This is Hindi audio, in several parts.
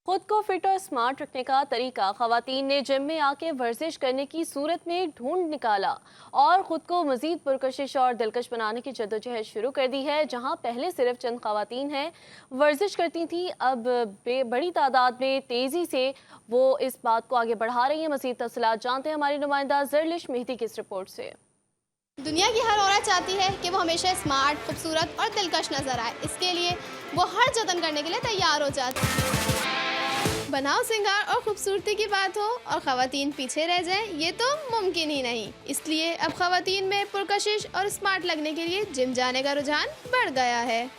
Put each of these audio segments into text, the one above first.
खुद को फिट और स्मार्ट रखने का तरीका खवातीन ने जिम में आके वर्जिश करने की सूरत में ढूंढ निकाला और खुद को मजीद पुरकशिश और दिलकश बनाने की जद्दोजहद शुरू कर दी है। जहां पहले सिर्फ चंद खवातीन हैं वर्जिश करती थी, अब बड़ी तादाद में तेजी से वो इस बात को आगे बढ़ा रही है। मजीद तफसीलात जानते हैं हमारी नुमाइंदा जरलिश मेहदी की इस रिपोर्ट से। दुनिया की हर औरत चाहती है कि वो हमेशा स्मार्ट, खूबसूरत और दिलकश नजर आए। इसके लिए वो हर जतन करने के लिए तैयार हो जाती है। बनाव, सिंगार और खूबसूरती की बात हो और ख़वातीन पीछे रह जाएं, ये तो मुमकिन ही नहीं। इसलिए अब ख़वातीन में पुरकशिश और स्मार्ट लगने के लिए जिम जाने का रुझान बढ़ गया है।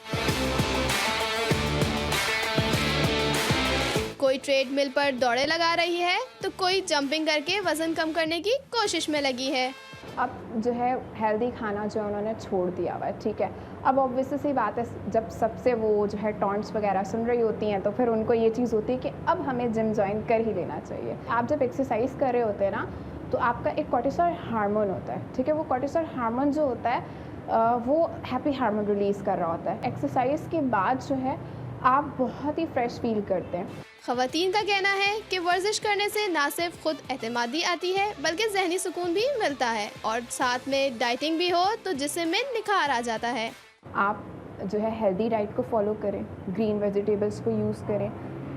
कोई ट्रेडमिल पर दौड़े लगा रही है तो कोई जंपिंग करके वजन कम करने की कोशिश में लगी है। अब जो है हेल्दी खाना जो उन्होंने छोड़ दिया हुआ है, ठीक है। अब ऑब्वियसली सी बात है, जब सबसे वो जो है टॉन्ट्स वगैरह सुन रही होती हैं तो फिर उनको ये चीज़ होती है कि अब हमें जिम ज्वाइन कर ही लेना चाहिए। आप जब एक्सरसाइज कर रहे होते हैं ना, तो आपका एक कॉर्टिसोल हार्मोन होता है, ठीक है। वो कॉर्टिसोल हार्मोन जो होता है वो हैप्पी हार्मोन रिलीज़ कर रहा होता है। एक्सरसाइज के बाद जो है आप बहुत ही फ्रेश फील करते हैं। ख़वातीन का कहना है कि वर्जिश करने से ना सिर्फ खुद एतमादी आती है बल्कि जहनी सुकून भी मिलता है और साथ में डाइटिंग भी हो तो जिस्म में निखार आ जाता है। आप जो है हेल्दी डाइट को फॉलो करें, ग्रीन वेजिटेबल्स को यूज़ करें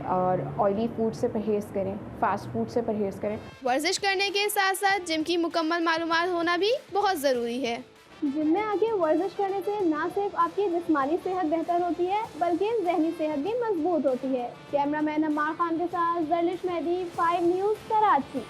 और ऑयली फूड से परहेज़ करें, फास्ट फूड से परहेज़ करें। वर्जिश करने के साथ साथ जिम की मुकम्मल मालूमात होना भी बहुत ज़रूरी है। जिम में आके वर्जिश करने से ना सिर्फ आपकी जिस्मानी सेहत बेहतर होती है बल्कि जहनी सेहत भी मजबूत होती है। कैमरामैन अम्मार खान के साथ जरलिश मेहदी, 5 न्यूज़, कराची।